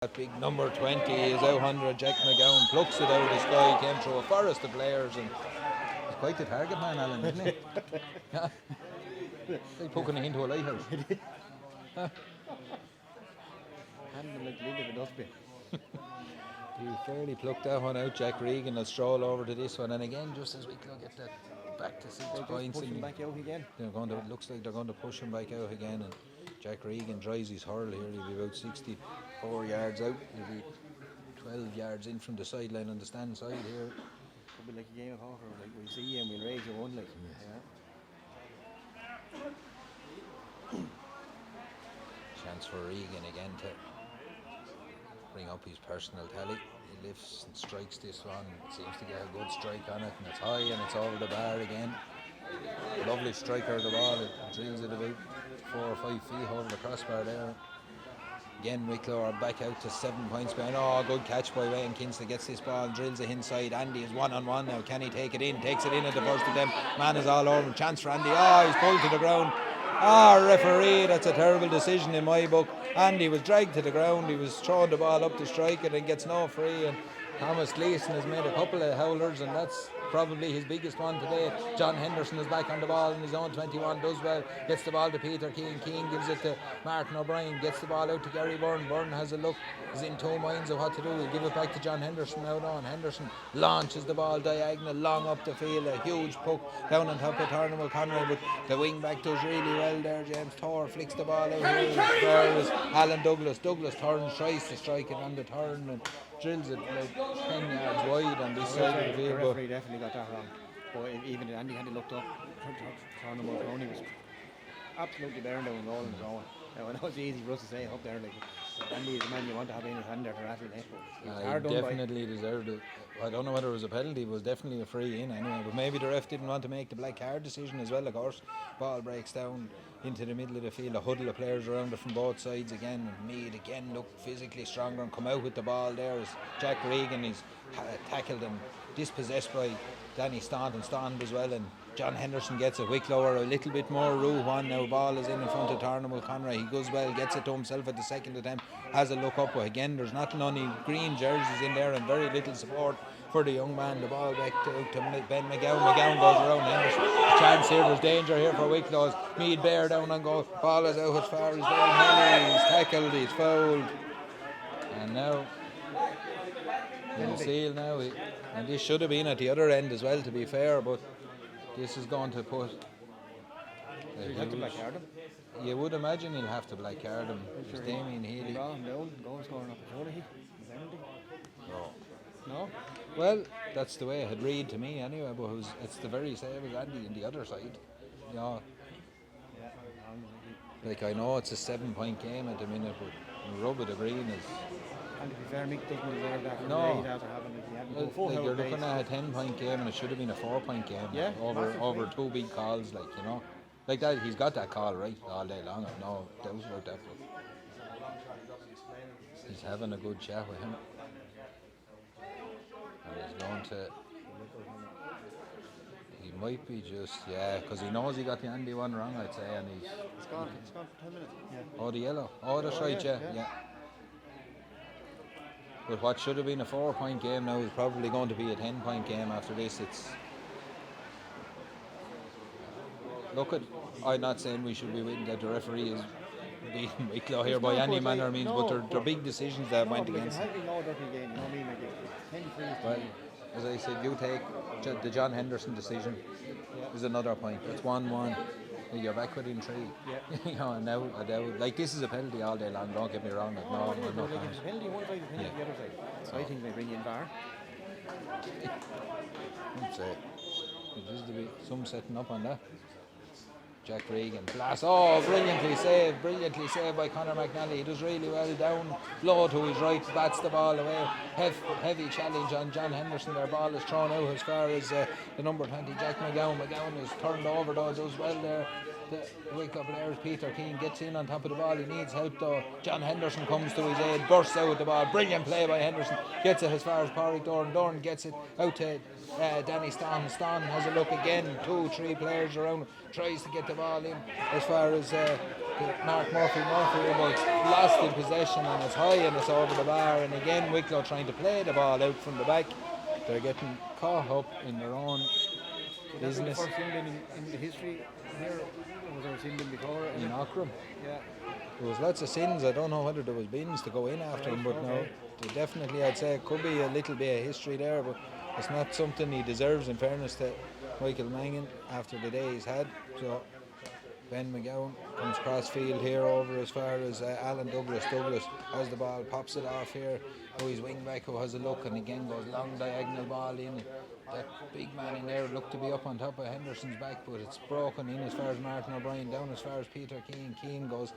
That big number 20 is out 100. Jack McGowan plucks it out of the sky, came through a forest of players, and he's quite the target man, Alan, isn't he? Yeah. Like poking it into a lighthouse. Handle like lid of a dustbin. He fairly plucked that one out. Jack Regan will stroll over to this one, and again, just as Wicklow get that back to 6 points, Push him back out again. It looks like they're going to push him back out again. And Jack Regan tries his hurl here. He'll be about 64 yards out. He'll be 12 yards in from the sideline on the stand side here. Could be like a game of hockey. Like we'll see you and we'll raise you one. Like. Yeah. Chance for Regan again to bring up his personal tally. He lifts and strikes this one. Seems to get a good strike on it, and it's high and it's over the bar again. Lovely striker of the ball. It drills it about 4 or 5 feet over the crossbar there. Again, Wicklow are back out to 7 points behind. Oh, good catch by Wayne Kinsley. Gets this ball and drills it inside. Andy is 1-on-1 now. Can he take it in? Takes it in at the first of them. Man is all over him. Chance for Andy. Oh, he's pulled to the ground. Referee, that's a terrible decision in my book. Andy was dragged to the ground. He was throwing the ball up to strike it and gets no free. And Thomas Gleeson has made a couple of howlers, and that's probably his biggest one today. John Henderson is back on the ball in his own 21, does well, gets the ball to Peter Keane. Keane gives it to Martin O'Brien, gets the ball out to Gary Byrne. Byrne has a look, is in two minds of what to do. He'll give it back to John Henderson now on. Henderson launches the ball diagonal long up the field, a huge puck down on top of Tarnum O'Conroy, but the wing back does really well there. James Thor flicks the ball out here. There is Alan Douglas. Douglas turns, tries to strike it on the turn and drills it like 10 yards wide on this side of the field. The referee definitely got that wrong. But even Andy had looked up, Tarnum O'Conroy was absolutely bearing down goal on his own. Now, I know it's easy for us to say up there, like Andy is the man you want to have in his hand there to rattle it. He definitely deserved it. I don't know whether it was a penalty, it was definitely a free in anyway, but maybe the ref didn't want to make the black card decision as well, of course. Ball breaks down into the middle of the field, a huddle of players around it from both sides again, and Meath again look physically stronger and come out with the ball there as Jack Regan is tackled and dispossessed by Danny Staunton. Staunton as well, and John Henderson gets it. Wicklow are a little bit more Rue one now. Ball is in front of Tarnum O'Conroy. He goes well, gets it to himself at the second attempt, has a look up. But again, there's not any green jerseys in there and very little support for the young man. The ball back to Ben McGowan. McGowan goes around Henderson. Chance here, there's danger here for Wicklow. Meath bear down on goal. Ball is out as far as there. He's tackled, he's fouled. And now we'll see now. And this should have been at the other end as well, to be fair, but this is going to put He'll have to black card him. You would imagine he'll have to black card him. It's Damien Healy. Goal scoring opportunity. No? Well, that's the way it had read to me anyway, but it's the very same as Andy on the other side. Yeah. Like, I know it's a 7-point game at the minute, but rub of the green is... And to be fair, Mick doesn't deserve that. No. You're looking at a 10-point game and it should have been a 4-point game. Yeah, over two big calls, like, you know. Like that, he's got that call right all day long. I've no doubt about that. But he's having a good chat with him. And he's going to... He might be just, because he knows he got the Andy one wrong, I'd say. And It's gone for 10 minutes. Yeah. Oh, the yellow. Oh, that's right, yeah. But what should have been a 4-point game now is probably going to be a 10-point game after this. I'm not saying we should be waiting that the referee is being Wicklow here by any manner of means, but they're big decisions that went against him. Well, as I said, you take the John Henderson decision is another point. It's 1-1. You're back within 3. Yeah. You know, and now, like, this is a penalty all day long, don't get me wrong. No, it's a penalty one side, a penalty the other side. So I think they bring in VAR. I'd say there's to be some setting up on that. Jack Regan blast. Oh, brilliantly saved by Conor McNally. He does really well down low to his right, bats the ball away. Heavy challenge on John Henderson. Their ball is thrown out as far as the number 20, Jack McGowan. McGowan is turned over though, does well there. The Wicklow players, Peter Keane gets in on top of the ball. He needs help though. John Henderson comes to his aid, bursts out with the ball. Brilliant play by Henderson. Gets it as far as Pádraig Doran. Doran gets it out to Danny Staunton. Staunton has a look again. 2-3 players around. Tries to get the ball in as far as Mark Murphy about lost in possession, and it's high and it's over the bar, and again Wicklow trying to play the ball out from the back. They're getting caught up in their own business. The first sin in the history here. Was there a sin before? In Ockram. Yeah. There was lots of sins. I don't know whether there was bins to go in after him, but no, definitely I'd say it could be a little bit of history there, but it's not something he deserves, in fairness to Michael Mangan after the day he's had. So Ben McGowan comes cross field here over as far as Alan Douglas. Douglas has the ball, pops it off here. Oh, he's wing back who has a look, and again goes long diagonal ball in. That big man in there looked to be up on top of Henderson's back, but it's broken in as far as Martin O'Brien, down as far as Peter Keane. Keane goes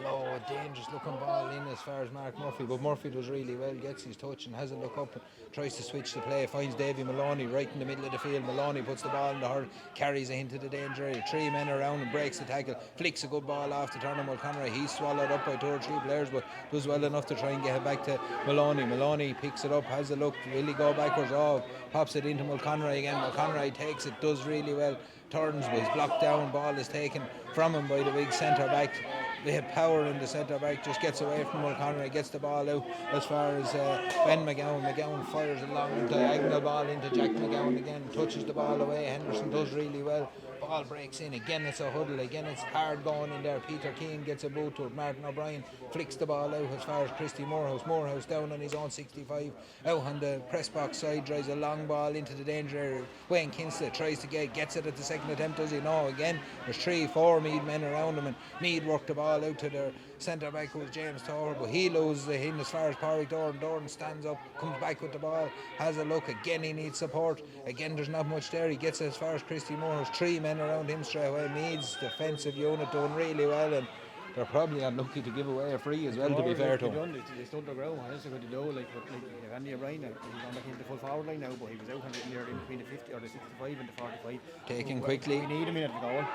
low, a dangerous looking ball in as far as Mark Murphy, but Murphy does really well, gets his touch and has a look up and tries to switch the play, finds Davy Maloney right in the middle of the field. Maloney puts the ball in the hurl, carries it into the danger area, 3 men around and breaks the tackle, flicks a good ball off to Turnham O'Connor. He's swallowed up by 2 or 3 players, but does well enough to try and get it back to Maloney. Maloney picks it up, has a look, will he go backwards? Oh, pops it into Mulconroy again. Mulconroy takes it, does really well, turns, was blocked down, ball is taken from him by the big centre back. They have power in the centre back, just gets away from Mulconroy, gets the ball out as far as Ben McGowan. McGowan fires a long diagonal ball into Jack McGowan again, touches the ball away. Henderson does really well. Ball breaks in, again it's a huddle, again it's hard going in there. Peter Keane gets a boot to it. Martin O'Brien flicks the ball out as far as Christy Morehouse. Morehouse down on his own 65, out on the press box side, drives a long ball into the danger area. Wayne Kinsley tries to gets it at the second attempt, does he? No, again there's 3-4 Meath men around him, and Meath work the ball out to their centre back who was James Tower, but he loses it in as far as Porrick Doran. Doran stands up, comes back with the ball, has a look, again he needs support, again there's not much there. He gets as far as Christy Morehouse, 3 men around him straight away. Meath's defensive unit doing really well, and they're probably unlucky to give away a free as well, to be fair to them. They stood their ground. What else they could do? Like Andy O'Brien, he's on back into the full forward line now, but he was out on the near in between the 50 or the 65 and the 45. Taken quickly. We need a minute to go.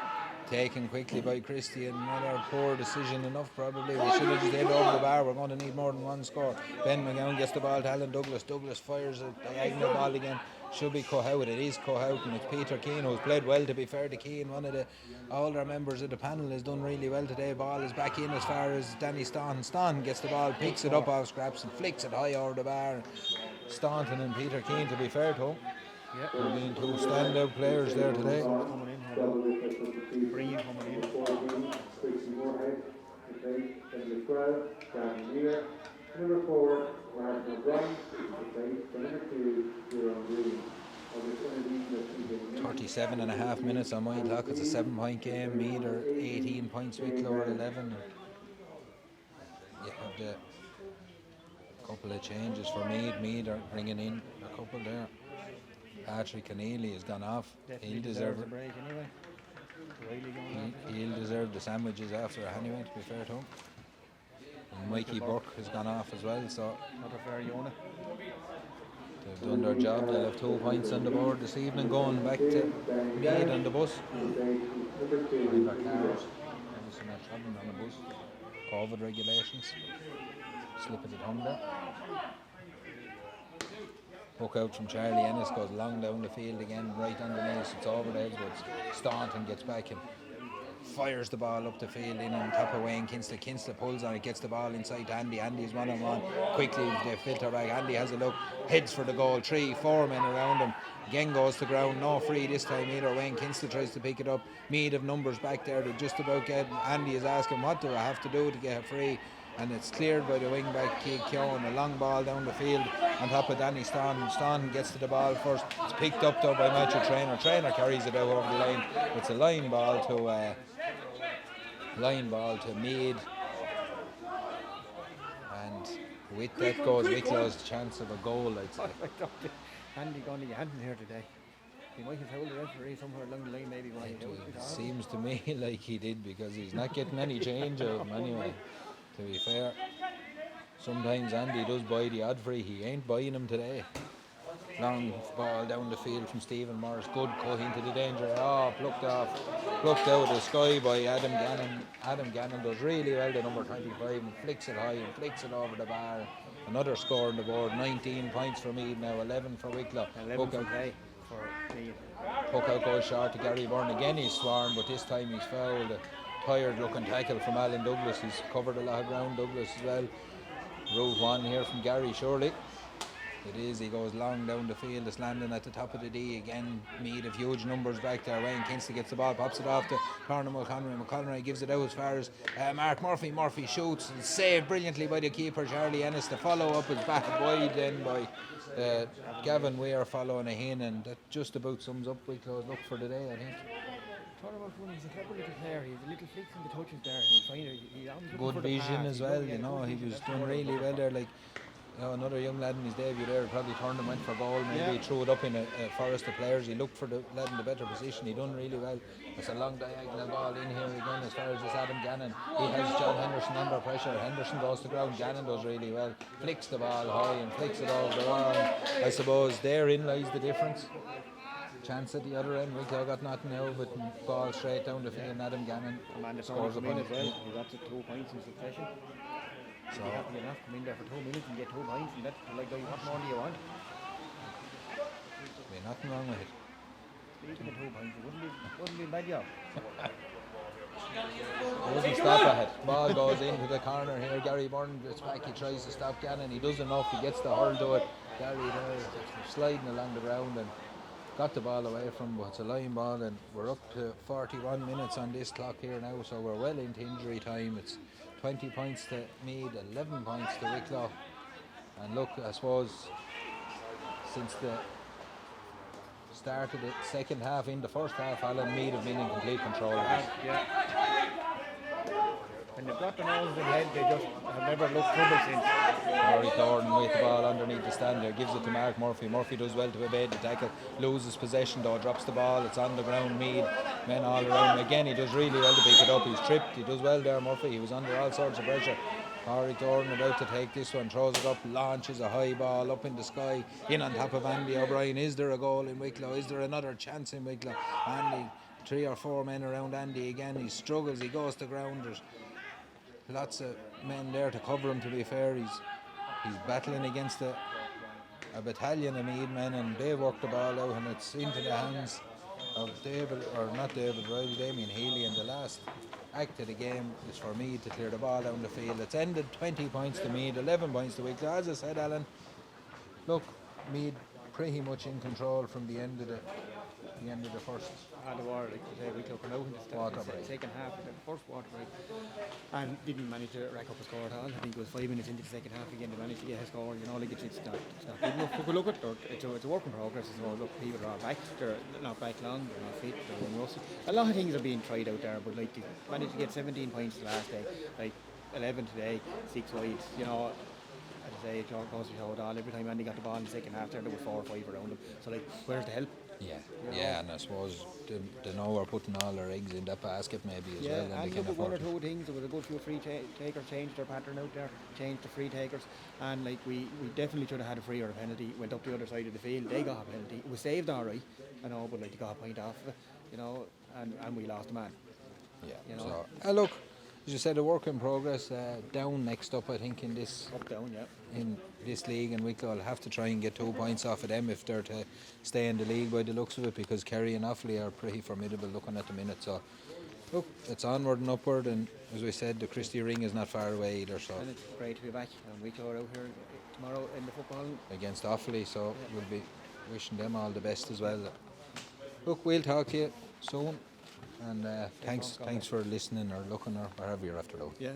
Taken quickly by Christie, and another poor decision enough probably. We should have just hit over the bar. We're going to need more than one score. Ben McGowan gets the ball to Alan Douglas. Douglas fires a diagonal ball again. Should be cut out. It is cut out, and it's Peter Keane who's played well, to be fair to Keane. One of the older members of the panel has done really well today. Ball is back in as far as Danny Staunton. Staunton gets the ball, picks it up off scraps and flicks it high over the bar. Staunton and Peter Keane, to be fair to him, have been 2 standout players there today. Coming in, Breen coming in. Number 4, Martin O'Brien, number 2, Jerome Green. 37.5 minutes on my clock. It's a 7-point game. Meath are 18 points, Wicklow are 11. You have the couple of changes for Meath. Meath are bringing in a couple there. Patrick Keneally has gone off. He'll deserve it. Break anyway. He'll deserve the sandwiches after anyway, to be fair to him. And Mikey Burke has gone off as well, so Another fair unit. they've done their job. They'll have 2 points on the board this evening, going back to Meath on the bus. Find their cars. Obviously not travelling on the bus. COVID regulations. Slip of the tongue there. Hook out from Charlie Ennis, goes long down the field again, right on the knees. It's over the edge, but Staunton gets back and fires the ball up the field in on top of Wayne Kinsley. Kinsley pulls on it, gets the ball inside to Andy. Andy's one-on-one. Quickly they filter back. Andy has a look, heads for the goal. 3-4 men around him. Again goes to ground, no free this time either. Wayne Kinsley tries to pick it up. Meath have numbers back there to just about get. Andy is asking, what do I have to do to get a free? And it's cleared by the wing back Keith Keown. A long ball down the field on top of Danny Staunton. Staunton gets to the ball first. It's picked up though by Matthew Traynor. Traynor carries it out over the line. It's a line ball to Meath. And with that goes Wicklow's chance of a goal, I'd say. Andy gone to your hand here today. He might have told the referee somewhere along the line maybe why he did It seems to me like he did, because he's not getting any change out of him anyway. To be fair, sometimes Andy does buy the odd free. He ain't buying him today. Long ball down the field from Stephen Morris. Good cut into the danger. Oh, plucked out of the sky by Adam Gannon. Adam Gannon does really well, the number 25, and flicks it high and flicks it over the bar. Another score on the board. 19 points for Meath now, 11 for Wicklow. 11 for Meath. Hook out goes short to Gary Byrne. Again he's sworn, but this time he's fouled. tired looking tackle from Alan Douglas. He's covered a lot of ground, Douglas as well. Route 1 here from Gary, surely. It is, he goes long down the field, it's landing at the top of the D again. Meath have huge numbers back there. Wayne Kinsley gets the ball, pops it off to Conor McConroy gives it out as far as Mark Murphy. Murphy shoots and saved brilliantly by the keeper Charlie Ennis. The follow up is back wide then by Gavin Weir following a hin, and that just about sums up Wicklow's look for the day, I think. He's a clever little player. He's a little flicks in the touches there. He's fine. Good vision as well, you know. He was doing really well there. Like, you know, another young lad in his debut there probably turned and went for goal. Maybe he threw it up in a forest of players. He looked for the lad in the better position. He done really well. It's a long diagonal ball in here again as far as this Adam Gannon. He has John Henderson under pressure. Henderson goes to ground. Gannon does really well. Flicks the ball high and flicks it over the wall. I suppose therein lies the difference. Chance at the other end. Wicklow got nothing out of it and ball straight down the field. And Adam Gannon scores a point as well. He got 2 points in succession. So happy enough, come in there for 2 minutes and get 2 points, and that's like, what more do you want? There'll be nothing wrong with it. Speaking of 2 points, it wouldn't be a bad job. Doesn't stop at it. Ball goes into the corner here. Gary Byrne gets back. He tries to stop Gannon. He does enough. He gets the hurl to it. Gary there sliding along the ground and got the ball away from, but it's a line ball, and we're up to 41 minutes on this clock here now, so we're well into injury time. It's 20 points to Meath, 11 points to Wicklow. And look, I suppose since the start of the second half, in the first half, Alan, Meath have been in complete control of it. When they've got the nose in the head, they just have never looked trouble since. Rory Thornton with the ball underneath the stand there, gives it to Mark Murphy. Murphy does well to evade the tackle, loses possession though, drops the ball, it's on the ground. Meath, men all around. Again, he does really well to pick it up. He's tripped, he does well there, Murphy. He was under all sorts of pressure. Rory Thornton about to take this one, throws it up, launches a high ball up in the sky, in on top of Andy O'Brien. Is there a goal in Wicklow? Is there another chance in Wicklow? Andy, 3 or 4 men around Andy again. He struggles, he goes to ground. There's lots of men there to cover him, to be fair. He's battling against a battalion of Meath men, and they work the ball out, and it's into the hands of Damien Healy, and the last act of the game is for Meath to clear the ball down the field. It's ended 20 points to Meath, 11 points to Wicklow. As I said, Alan, look, Meath pretty much in control from the end of the first Wicklow come out in the second half of the first quarter break and didn't manage to rack up a score at all. I think it was 5 minutes into the second half again they managed to get a score. You know, like it's not good enough. But look at it, it's a work in progress. So look, people are back, they're not back long, they're not fit, they're unrusty. A lot of things are being tried out there, but like they managed to get 17 points the last day, like 11 today, 6 wides. You know, as I say, it goes to show it all. Every time Andy got the ball in the second half there was 4 or 5 around him. So like, where's the help? Yeah, and I suppose they know we're putting all their eggs in that basket maybe as well. And and they can look at one or afford two things. There was a good few free takers, changed their pattern out there, changed the free takers, and like we definitely should have had a free or a penalty. Went up the other side of the field, they got a penalty. It was saved all right, I know, but like they got a point off of it, you know, and we lost a man. Yeah, you know. So look, as you said, a work in progress. Down next up, I think, in this in this league, and Wicklow will have to try and get 2 points off of them if they're to stay in the league by the looks of it, because Kerry and Offaly are pretty formidable looking at the minute. So look, it's onward and upward, and as we said, the Christie Ring is not far away either. So and it's great to be back, and Wicklow are out here tomorrow in the football against Offaly, so we'll be wishing them all the best as well. Look, we'll talk to you soon. And thanks for listening or looking or wherever you're after out. Yeah.